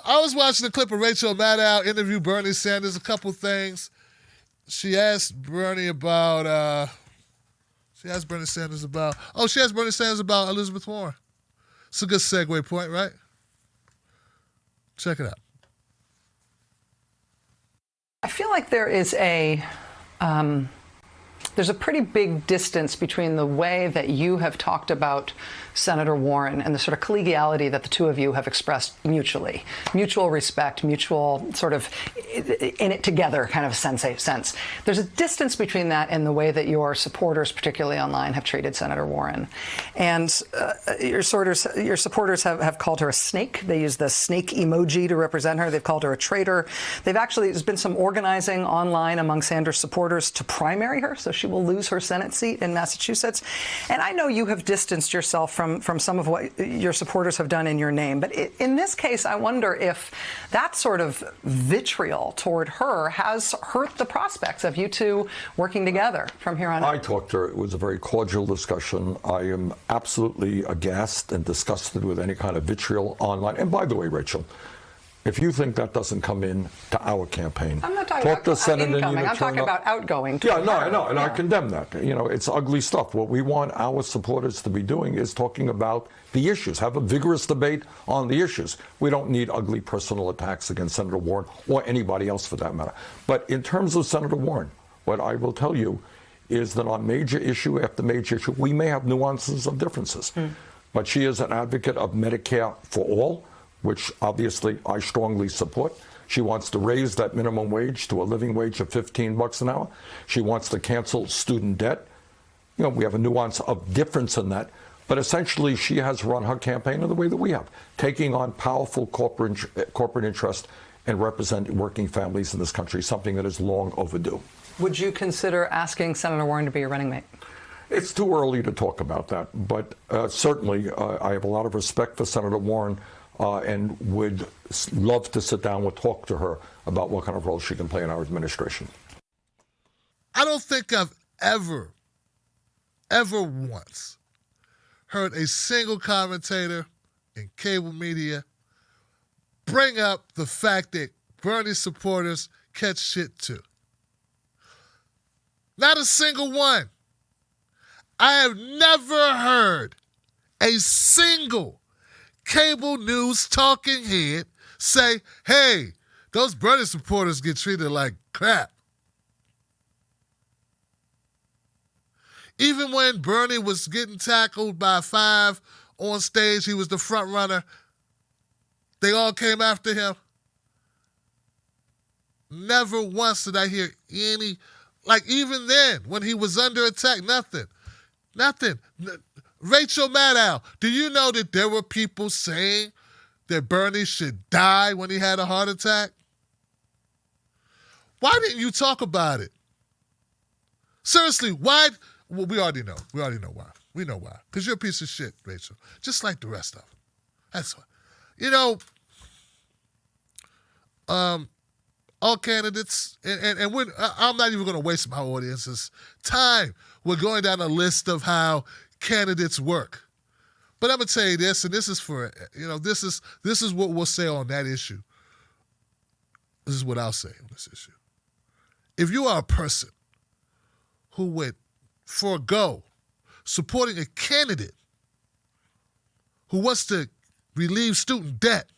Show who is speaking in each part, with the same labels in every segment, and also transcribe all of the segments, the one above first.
Speaker 1: I was watching a clip of Rachel Maddow interview Bernie Sanders, a couple things. She asked Bernie about, she asked Bernie Sanders about Elizabeth Warren. It's a good segue point, right? Check it out.
Speaker 2: I feel like there's a pretty big distance between the way that you have talked about Senator Warren and the sort of collegiality that the two of you have expressed mutually. Mutual respect, mutual sort of in it together kind of sense. There's a distance between that and the way that your supporters, particularly online, have treated Senator Warren. And your supporters have called her a snake. They use the snake emoji to represent her. They've called her a traitor. There's been some organizing online among Sanders supporters to primary her, so she will lose her Senate seat in Massachusetts. And I know you have distanced yourself from some of what your supporters have done in your name. But in this case, I wonder if that sort of vitriol toward her has hurt the prospects of you two working together from here on out.
Speaker 3: I talked to her. It was a very cordial discussion. I am absolutely aghast and disgusted with any kind of vitriol online. And by the way, Rachel, if you think that doesn't come in to our campaign,
Speaker 2: I'm not talking about incoming. I'm talking about outgoing.
Speaker 3: Yeah, no, I know, and I condemn that. You know, it's ugly stuff. What we want our supporters to be doing is talking about the issues, have a vigorous debate on the issues. We don't need ugly personal attacks against Senator Warren or anybody else for that matter. But in terms of Senator Warren, what I will tell you is that on major issue after major issue, we may have nuances of differences. But she is an advocate of Medicare for all, which obviously I strongly support. She wants to raise that minimum wage to a living wage of $15 an hour. She wants to cancel student debt. You know, we have a nuance of difference in that. But essentially, she has run her campaign in the way that we have, taking on powerful corporate interest and representing working families in this country, something that is long overdue.
Speaker 2: Would you consider asking Senator Warren to be your running mate?
Speaker 3: It's too early to talk about that. But certainly, I have a lot of respect for Senator Warren. And would love to sit down and talk to her about what kind of role she can play in our administration.
Speaker 1: I don't think I've ever once heard a single commentator in cable media bring up the fact that Bernie supporters catch shit too. Not a single one. I have never heard a single cable news talking head say, hey, those Bernie supporters get treated like crap. Even when Bernie was getting tackled by 5 on stage, he was the front runner, they all came after him. Never once did I hear any, like even then, when he was under attack, nothing. Rachel Maddow, do you know that there were people saying that Bernie should die when he had a heart attack? Why didn't you talk about it? Seriously, why? Well, we already know. We know why. Because you're a piece of shit, Rachel. Just like the rest of them. That's why. You know, all candidates, and I'm not even going to waste my audience's time. We're going down a list of how candidates work. But I'm going to tell you this, and this is for, this is what we'll say on that issue. This is what I'll say on this issue. If you are a person who would forego supporting a candidate who wants to relieve student debt,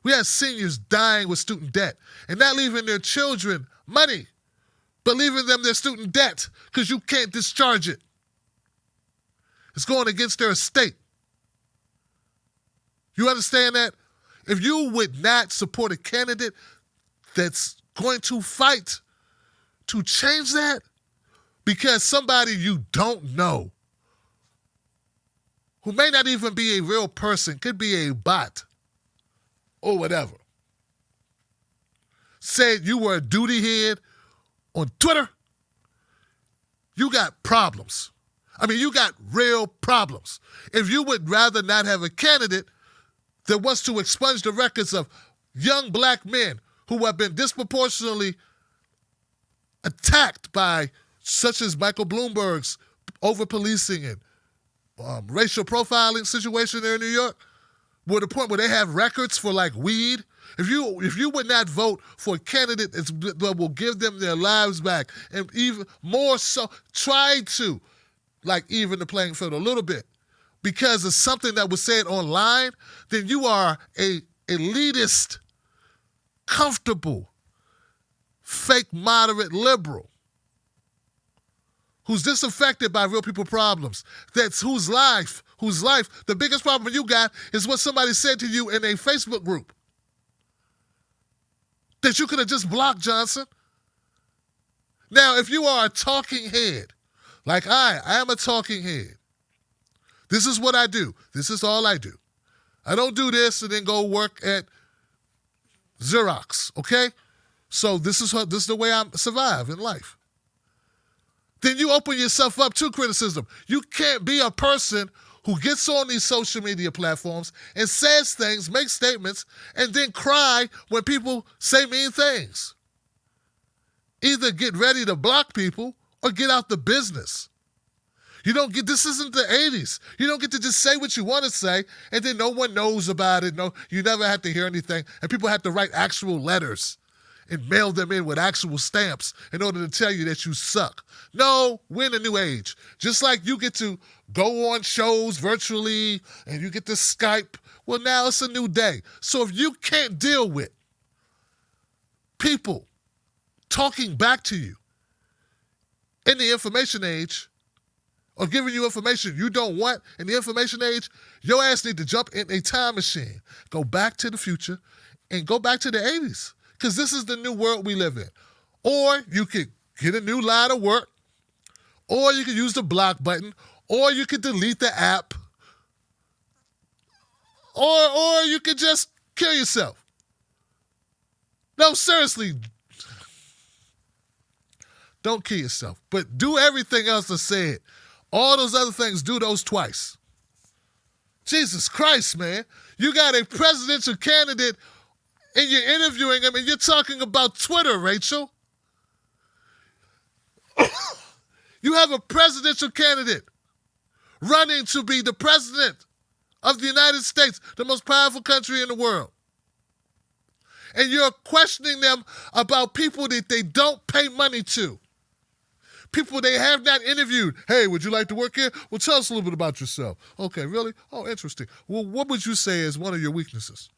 Speaker 1: we have seniors dying with student debt and not leaving their children money, but leaving them their student debt because you can't discharge it. It's going against their estate. You understand that? If you would not support a candidate that's going to fight to change that because somebody you don't know, who may not even be a real person, could be a bot or whatever, said you were a duty head on Twitter, you got problems. I mean, you got real problems. If you would rather not have a candidate that wants to expunge the records of young black men who have been disproportionately attacked by such as Michael Bloomberg's over-policing and racial profiling situation there in New York, where the point where they have records for like weed. If you would not vote for a candidate that will give them their lives back, and even more so, try to like even the playing field a little bit, because of something that was said online, then you are a elitist, comfortable, fake moderate liberal who's disaffected by real people problems. That's whose life, the biggest problem you got is what somebody said to you in a Facebook group that you could have just blocked, Johnson. Now, if you are a talking head, like I am a talking head. This is what I do. This is all I do. I don't do this and then go work at Xerox, okay? So this is the way I survive in life. Then you open yourself up to criticism. You can't be a person who gets on these social media platforms and says things, makes statements, and then cry when people say mean things. Either get ready to block people or get out the business. This isn't the 80s. You don't get to just say what you want to say, and then no one knows about it. No, you never have to hear anything, and people have to write actual letters and mail them in with actual stamps in order to tell you that you suck. No, we're in a new age. Just like you get to go on shows virtually and you get to Skype, well, now it's a new day. So if you can't deal with people talking back to you in the information age or giving you information you don't want in the information age, your ass need to jump in a time machine, go back to the future, and go back to the 80s. Because this is the new world we live in. Or you could get a new line of work, or you could use the block button, or you could delete the app, or you could just kill yourself. No, seriously, don't kill yourself. But do everything else I said. All those other things, do those twice. Jesus Christ, man. You got a presidential candidate and you're interviewing him and you're talking about Twitter, Rachel. You have a presidential candidate running to be the president of the United States, the most powerful country in the world. And you're questioning them about people that they don't pay money to. People they have not interviewed. Hey, would you like to work here? Well, tell us a little bit about yourself. Okay, really? Oh, interesting. Well, what would you say is one of your weaknesses?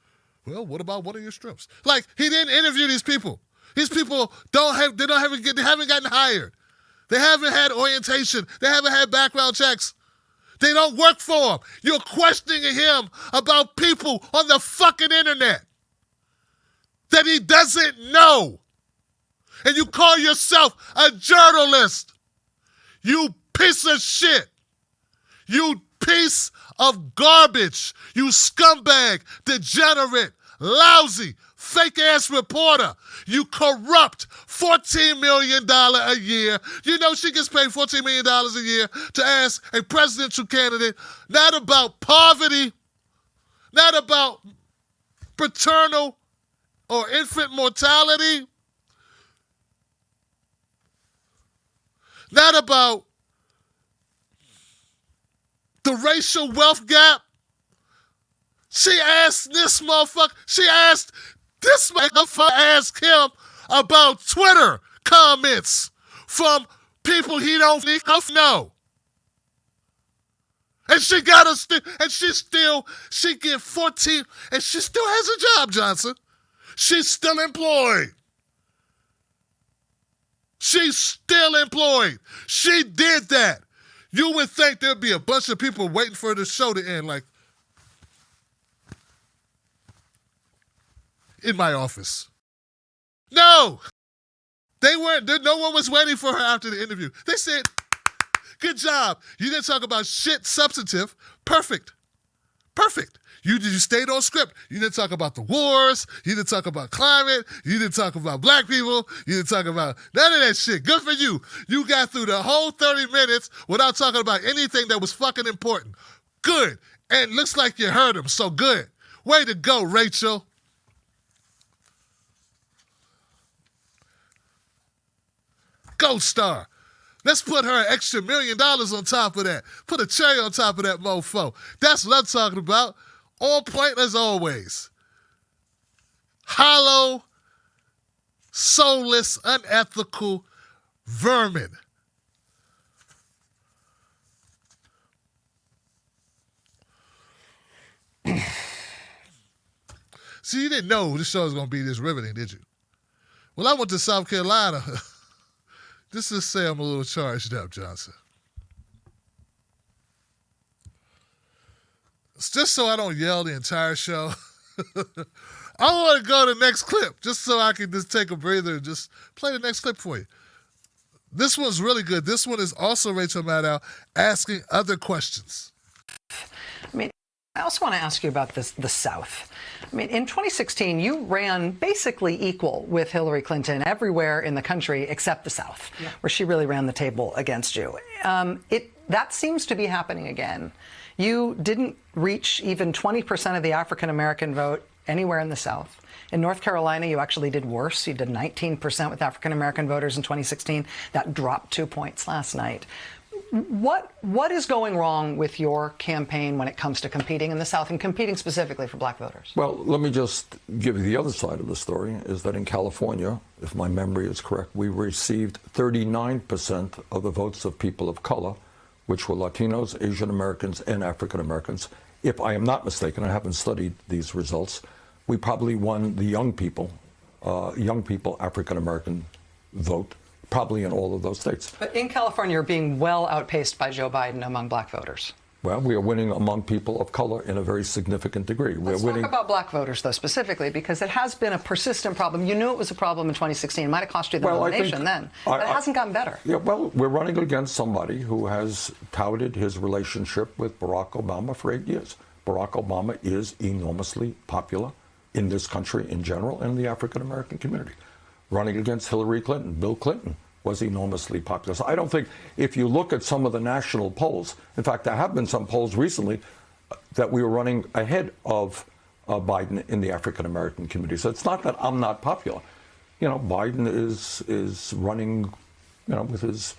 Speaker 1: Well, what about one of your strengths? Like, he didn't interview these people. These people haven't gotten hired. They haven't had orientation. They haven't had background checks. They don't work for him. You're questioning him about people on the fucking internet that he doesn't know. And you call yourself a journalist. You piece of shit. You piece of garbage. You scumbag, degenerate, lousy, fake-ass reporter. You corrupt $14 million a year. You know she gets paid $14 million a year to ask a presidential candidate not about poverty, not about paternal or infant mortality, not about the racial wealth gap. She asked this motherfucker, ask him about Twitter comments from people he don't know. And she got she get 14, and she still has a job, Johnson. She's still employed. She's still employed. She did that. You would think there'd be a bunch of people waiting for the show to end, like, in my office. No. They weren't. No one was waiting for her after the interview. They said, good job. You didn't talk about shit substantive. Perfect. You stayed on script. You didn't talk about the wars. You didn't talk about climate. You didn't talk about black people. You didn't talk about none of that shit. Good for you. You got through the whole 30 minutes without talking about anything that was fucking important. Good. And looks like you heard him, so good. Way to go, Rachel. Gold star. Let's put her an extra $1 million on top of that. Put a cherry on top of that mofo. That's what I'm talking about. On point as always. Hollow, soulless, unethical vermin. See, you didn't know this show was going to be this riveting, did you? Well, I went to South Carolina. Just to say I'm a little charged up, Johnson. It's just so I don't yell the entire show. I want to go to the next clip just so I can just take a breather and just play the next clip for you. This one's really good. This one is also Rachel Maddow asking other questions.
Speaker 2: I mean, I also want to ask you about the South. I mean, in 2016, you ran basically equal with Hillary Clinton everywhere in the country except the South, where she really ran the table against you. That seems to be happening again. You didn't reach even 20% of the African-American vote anywhere in the South. In North Carolina, you actually did worse. You did 19% with African-American voters in 2016. That dropped 2 points last night. What is going wrong with your campaign when it comes to competing in the South and competing specifically for black voters?
Speaker 3: Well, let me just give you the other side of the story, is that in California, if my memory is correct, we received 39% of the votes of people of color, which were Latinos, Asian Americans, and African Americans. If I am not mistaken, I haven't studied these results, we probably won the young people African American vote, probably in all of those states.
Speaker 2: But in California, you're being well outpaced by Joe Biden among black voters.
Speaker 3: Well, we are winning among people of color in a very significant degree.
Speaker 2: Let's talk about black voters, though, specifically, because it has been a persistent problem. You knew it was a problem in 2016. It might have cost you the nomination then, but it hasn't gotten better.
Speaker 3: Yeah, well, we're running against somebody who has touted his relationship with Barack Obama for 8 years. Barack Obama is enormously popular in this country in general and in the African-American community. Running against Hillary Clinton, Bill Clinton was enormously popular. So I don't think, if you look at some of the national polls, in fact, there have been some polls recently that we were running ahead of Biden in the African-American community. So it's not that I'm not popular. You know, Biden is running, you know, with his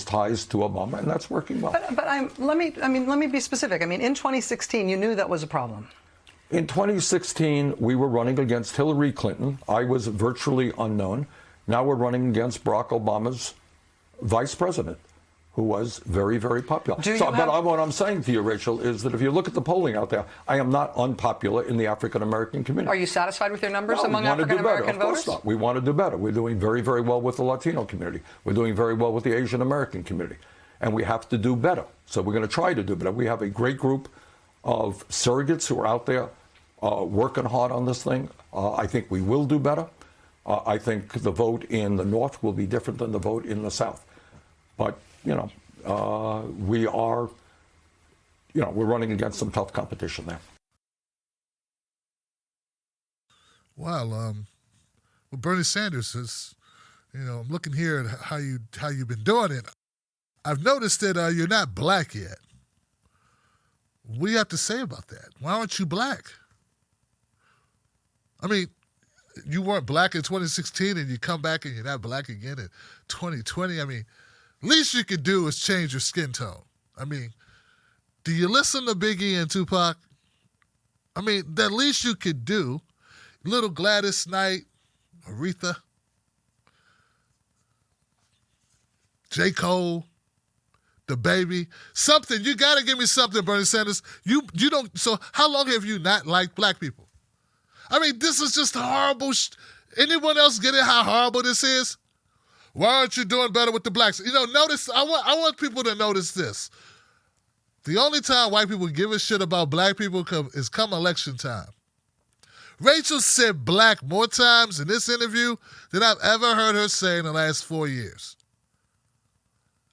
Speaker 3: ties to Obama, and that's working well.
Speaker 2: But let me be specific. I mean, in 2016, you knew that was a problem.
Speaker 3: In 2016, we were running against Hillary Clinton. I was virtually unknown. Now we're running against Barack Obama's vice president, who was very, very popular. What I'm saying to you, Rachel, is that if you look at the polling out there, I am not unpopular in the African-American community.
Speaker 2: Are you satisfied with your numbers among African-American voters?
Speaker 3: Of course not. We want to do better. We're doing very, very well with the Latino community. We're doing very well with the Asian-American community. And we have to do better. So we're going to try to do better. We have a great group of surrogates who are out there working hard on this thing. I think we will do better. I think the vote in the North will be different than the vote in the South. But, you know, we're running against some tough competition there.
Speaker 1: Well, Bernie Sanders is, you know, I'm looking here at how you've been doing it. I've noticed that you're not black yet. What do you have to say about that? Why aren't you black? I mean, you weren't black in 2016 and you come back and you're not black again in 2020. I mean, least you could do is change your skin tone. I mean, do you listen to Biggie and Tupac? I mean, the least you could do, little Gladys Knight, Aretha, J. Cole, the baby, something. You got to give me something, Bernie Sanders. You don't. So how long have you not liked black people? I mean, this is just horrible. Anyone else get it how horrible this is? Why aren't you doing better with the blacks? You know, notice, I want people to notice this. The only time white people give a shit about black people is come election time. Rachel said black more times in this interview than I've ever heard her say in the last 4 years.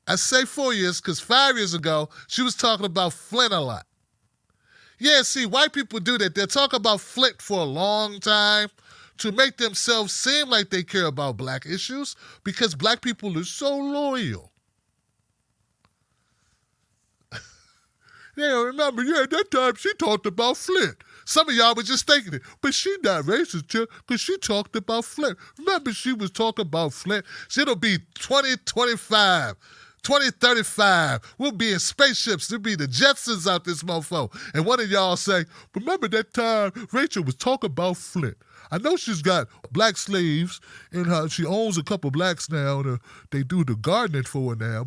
Speaker 1: I say 4 years because 5 years ago, she was talking about Flint a lot. Yeah, see, white people do that. They'll talk about Flint for a long time to make themselves seem like they care about black issues because black people are so loyal. Yeah, remember, at that time she talked about Flint. Some of y'all were just thinking it, but she not racist because she talked about Flint. Remember, she was talking about Flint. It'll be 2025, 2035, we'll be in spaceships. There'll be the Jetsons out this mofo. And one of y'all say, remember that time Rachel was talking about Flint? I know she's got black slaves, and she owns a couple blacks now. They do the gardening for her now,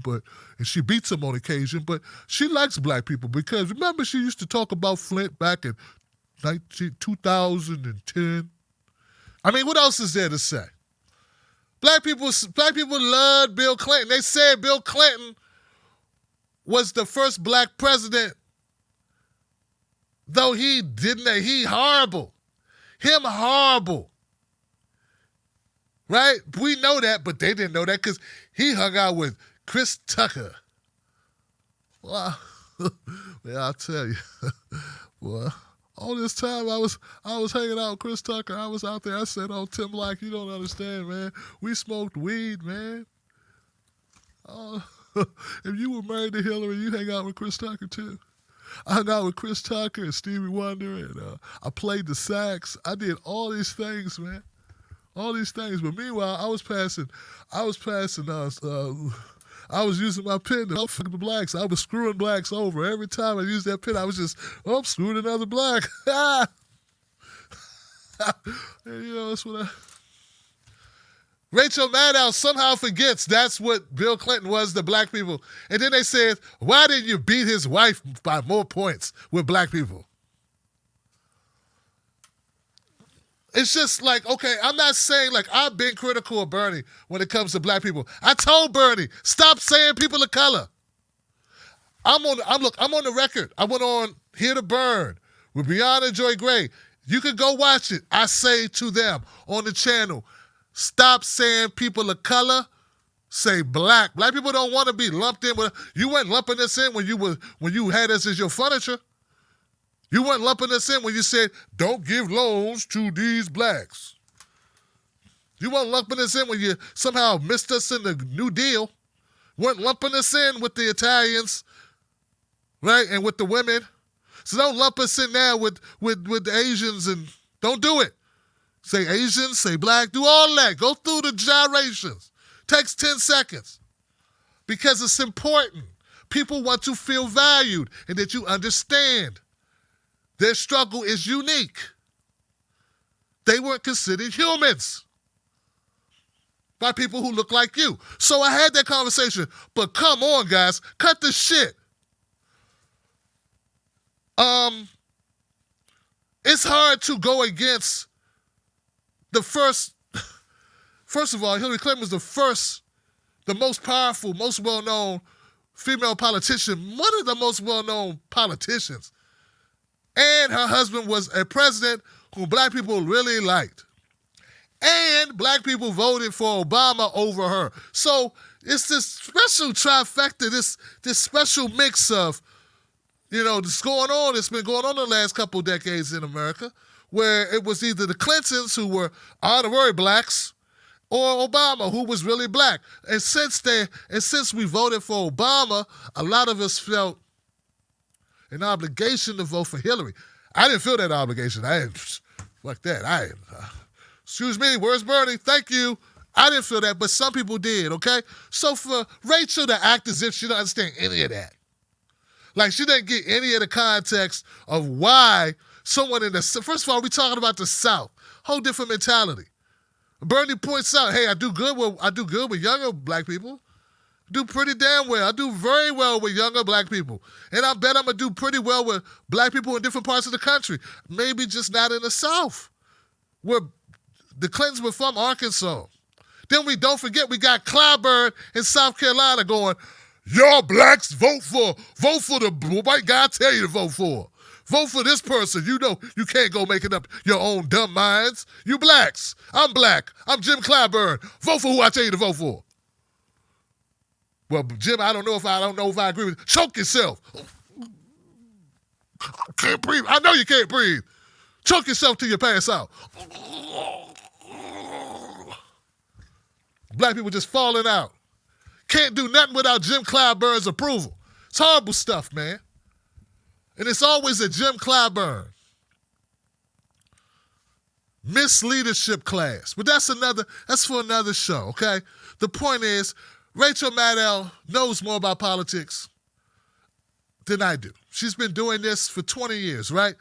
Speaker 1: and she beats them on occasion. But she likes black people because remember she used to talk about Flint back in 2010. I mean, what else is there to say? Black people loved Bill Clinton. They said Bill Clinton was the first black president, though he didn't. He horrible. Him horrible. Right? We know that, but they didn't know that because he hung out with Chris Tucker. Well, I'll tell you. Well, all this time I was hanging out with Chris Tucker. I was out there. I said, oh, Tim Black, you don't understand, man. We smoked weed, man. If you were married to Hillary, you hang out with Chris Tucker, too. I hung out with Chris Tucker and Stevie Wonder, and I played the sax. I did all these things, man. All these things. But meanwhile, I was using my pen to fuck the blacks. I was screwing blacks over. Every time I used that pen, I was just, I'm screwing another black. And, that's what Rachel Maddow somehow forgets that's what Bill Clinton was to black people. And then they said, why didn't you beat his wife by more points with black people? It's just like, okay, I'm not saying like I've been critical of Bernie when it comes to black people. I told Bernie, stop saying people of color. I'm on the record. I went on Here to Burn with Breonna Joy Gray. You can go watch it. I say to them on the channel, stop saying people of color, say black. Black people don't want to be lumped in with. You weren't lumping us in when you had us as your furniture. You weren't lumping us in when you said, don't give loans to these blacks. You weren't lumping us in when you somehow missed us in the New Deal. Weren't lumping us in with the Italians, right, and with the women. So don't lump us in now with the Asians, and don't do it. Say Asian, say black, do all that. Go through the gyrations. Takes 10 seconds. Because it's important. People want to feel valued and that you understand. Their struggle is unique. They weren't considered humans by people who look like you. So I had that conversation. But come on, guys. Cut the shit. It's hard to go against the first of all, Hillary Clinton was the most powerful, most well-known female politician, one of the most well-known politicians. And her husband was a president who black people really liked. And black people voted for Obama over her. So it's this special trifecta, this special mix of, this going on, it's been going on the last couple decades in America, where it was either the Clintons who were honorary blacks or Obama who was really black. And since we voted for Obama, a lot of us felt an obligation to vote for Hillary. I didn't feel that obligation. I didn't like that. Excuse me, where's Bernie? Thank you. I didn't feel that, but some people did, okay? So for Rachel to act as if she didn't understand any of that, like she didn't get any of the context of why someone first of all, we're talking about the South, whole different mentality. Bernie points out, hey, I do good with younger black people. Do pretty damn well. I do very well with younger black people. And I bet I'm going to do pretty well with black people in different parts of the country. Maybe just not in the South, where the Clintons were from Arkansas. Then we don't forget we got Clyburn in South Carolina going, y'all blacks vote for the white guy I tell you to vote for. Vote for this person. You know you can't go making up your own dumb minds. You blacks. I'm black. I'm Jim Clyburn. Vote for who I tell you to vote for. Well, Jim, I don't know if I agree with you. Choke yourself. Can't breathe. I know you can't breathe. Choke yourself till you pass out. Black people just falling out. Can't do nothing without Jim Clyburn's approval. It's horrible stuff, man. And it's always a Jim Clyburn misleadership class. But that's for another show, okay? The point is, Rachel Maddow knows more about politics than I do. She's been doing this for 20 years, right?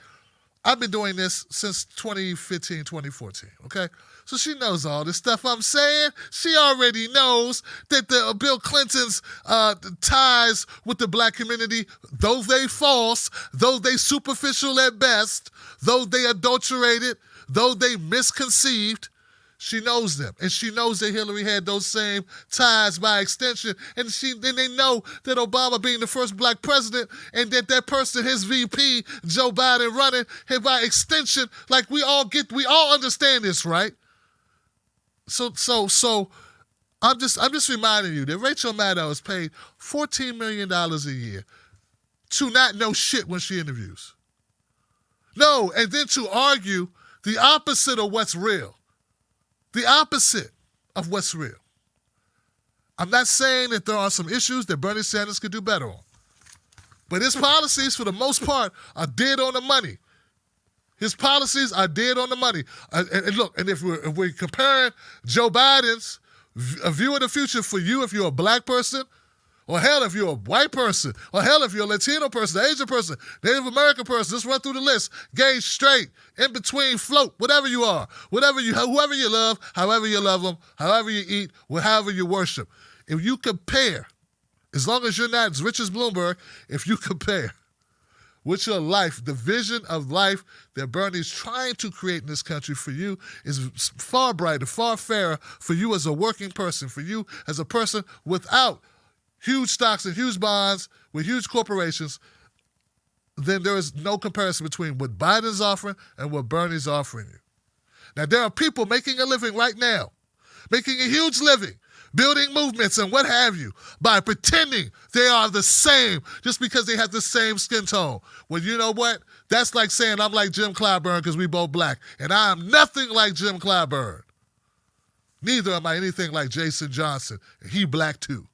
Speaker 1: I've been doing this since 2015, 2014, okay? So she knows all this stuff I'm saying. She already knows that the Bill Clinton's ties with the black community, though they false, though they superficial at best, though they adulterated, though they misconceived, she knows them. And she knows that Hillary had those same ties by extension. And they know that Obama being the first black president and that person, his VP, Joe Biden running, and by extension, like we all understand this, right? So I'm just reminding you that Rachel Maddow is paid $14 million a year to not know shit when she interviews. No, and then to argue the opposite of what's real. The opposite of what's real. I'm not saying that there are some issues that Bernie Sanders could do better on. But his policies, for the most part, are dead on the money. His policies are dead on the money. And look, and if we're comparing Joe Biden's a view of the future for you, if you're a black person, or hell, if you're a white person, or hell, if you're a Latino person, Asian person, Native American person, just run through the list. Gay, straight, in between, float, whatever you are, whoever you love, however you love them, however you eat, however you worship. If you compare, as long as you're not as rich as Bloomberg, if you compare with your life, the vision of life that Bernie's trying to create in this country for you is far brighter, far fairer for you as a working person, for you as a person without huge stocks and huge bonds with huge corporations, then there is no comparison between what Biden's offering and what Bernie's offering you. Now, there are people making a living right now, making a huge living, building movements and what have you, by pretending they are the same just because they have the same skin tone. Well, you know what? That's like saying I'm like Jim Clyburn because we both black, and I am nothing like Jim Clyburn. Neither am I anything like Jason Johnson, and he black too.